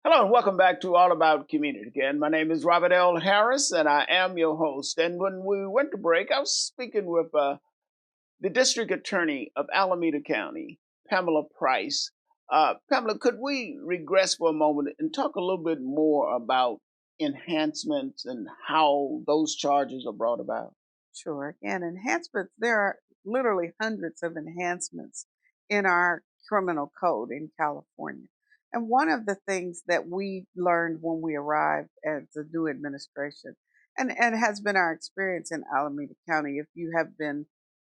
Hello and welcome back to All About Community again. My name is Robert L. Harris and I am your host. And when we went to break, I was speaking with the District Attorney of Alameda County, Pamela Price. Pamela, could we regress for a moment and talk a little bit more about enhancements and how those charges are brought about? Sure. Again, enhancements, there are literally hundreds of enhancements in our criminal code in California. And one of the things that we learned when we arrived as the new administration, and has been our experience in Alameda County, if you have been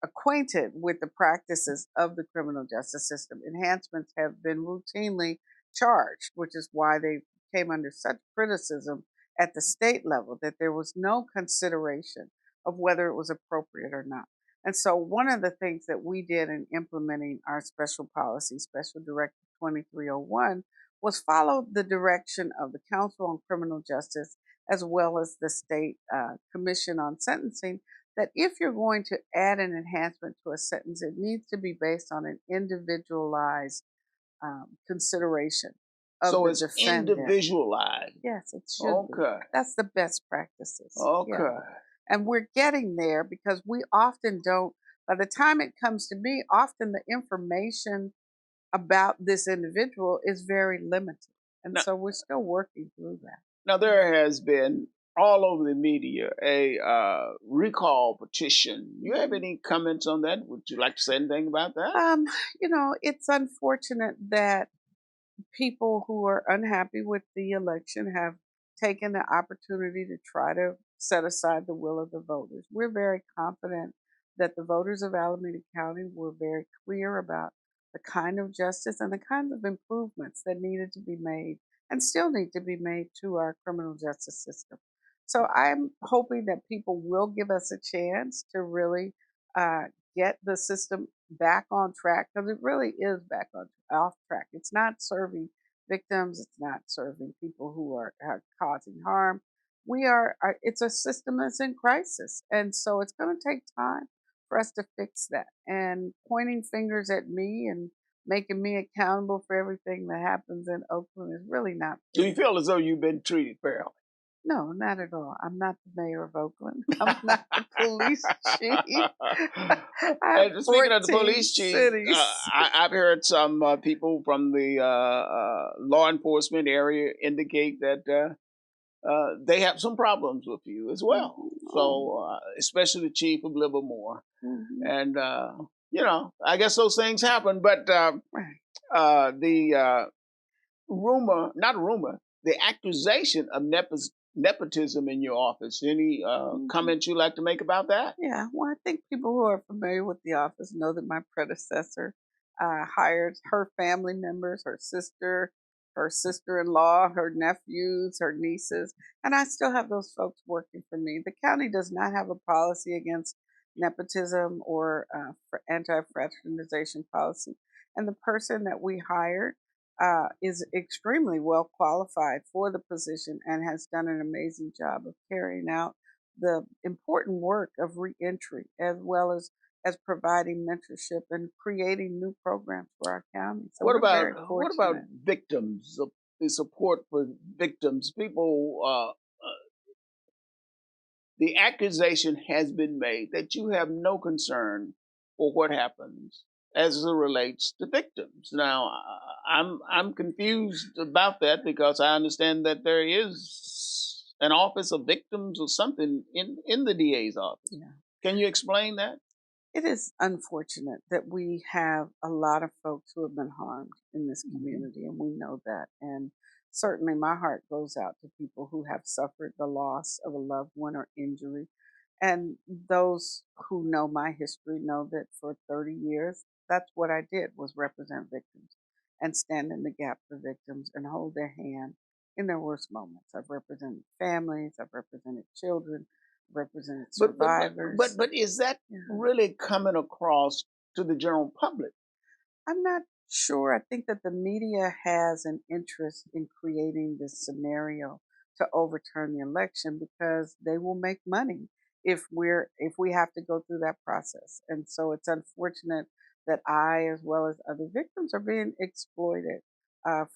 acquainted with the practices of the criminal justice system, enhancements have been routinely charged, which is why they came under such criticism at the state level that there was no consideration of whether it was appropriate or not. And so, one of the things that we did in implementing our special policy, Special Directive 2301, was follow the direction of the Council on Criminal Justice as well as the State Commission on Sentencing, that if you're going to add an enhancement to a sentence, it needs to be based on an individualized consideration of So the it's defendant. individualized. Yes, it should Okay. be. That's the best practices. Yeah. Okay. And we're getting there because we often don't, by the time it comes to me, often the information about this individual is very limited. And Now, so we're still working through that. Now, there has been all over the media a recall petition. You have any comments on that? Would you like to say anything about that? It's unfortunate that people who are unhappy with the election have taken the opportunity to try to set aside the will of the voters. We're very confident that the voters of Alameda County were very clear about the kind of justice and the kind of improvements that needed to be made and still need to be made to our criminal justice system. So I'm hoping that people will give us a chance to really uh, get the system back on track, because it really is back on off track. It's not serving victims. It's not serving people who are causing harm. It's a system that's in crisis. And so it's going to take time for us to fix that. And pointing fingers at me and making me accountable for everything that happens in Oakland is really not. Do you feel as though you've been treated fairly? No, not at all. I'm not the mayor of Oakland. I'm not the police chief. I have And speaking of the 14 police chief, cities. I've heard some people from the law enforcement area indicate that they have some problems with you as well. So, especially the chief of Livermore. And, I guess those things happen. But the rumor, not a rumor, the accusation of nepotism in your office. Any comments you'd like to make about that? Yeah, well, I think people who are familiar with the office know that my predecessor hired her family members, her sister-in-law, her nephews, her nieces, and I still have those folks working for me. The county does not have a policy against nepotism or anti-fraternization policy, and the person that we hired is extremely well qualified for the position and has done an amazing job of carrying out the important work of reentry, as well as providing mentorship and creating new programs for our county. So What about victims? The support for victims, people. The accusation has been made that you have no concern for what happens as it relates to victims. Now, I'm confused about that because I understand that there is an office of victims or something in the DA's office. Yeah. Can you explain that? It is unfortunate that we have a lot of folks who have been harmed in this community, and we know that. And certainly my heart goes out to people who have suffered the loss of a loved one or injury. And those who know my history know that for 30 years, that's what I did, was represent victims and stand in the gap for victims and hold their hand in their worst moments. I've represented families, I've represented children, represented survivors. But is that really coming across to the general public? I'm not sure. I think that the media has an interest in creating this scenario to overturn the election because they will make money if we have to go through that process. And so it's unfortunate that I, as well as other victims, are being exploited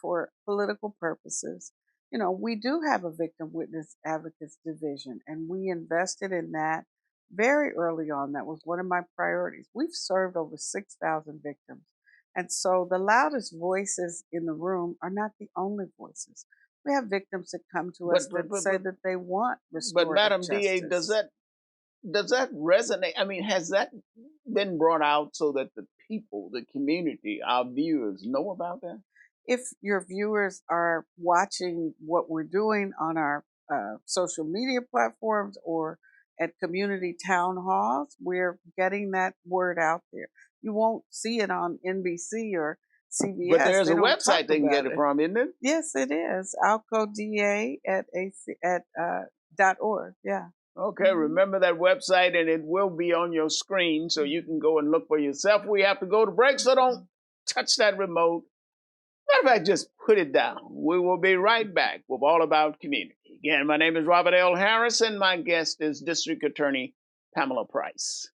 for political purposes. You know, we do have a victim witness advocates division, and we invested in that very early on. That was one of my priorities. We've served over 6,000 victims. And so the loudest voices in the room are not the only voices. We have victims that come to us But that say that they want but restorative Madam DA, justice. does that resonate? I mean, has that been brought out so that the people, the community, our viewers know about that? If your viewers are watching what we're doing on our social media platforms or at community town halls, we're getting that word out there. You won't see it on NBC or But CBS. there's They a don't talk website they can about get it it. from, isn't it? Yes, it is. ALCODA at AC at .org. Yeah. Okay, Mhm. remember that website, and it will be on your screen so you can go and look for yourself. We have to go to break, so don't touch that remote. Matter of fact, just put it down. We will be right back with All About Community. Again, my name is Robert L. Harris, and my guest is District Attorney Pamela Price.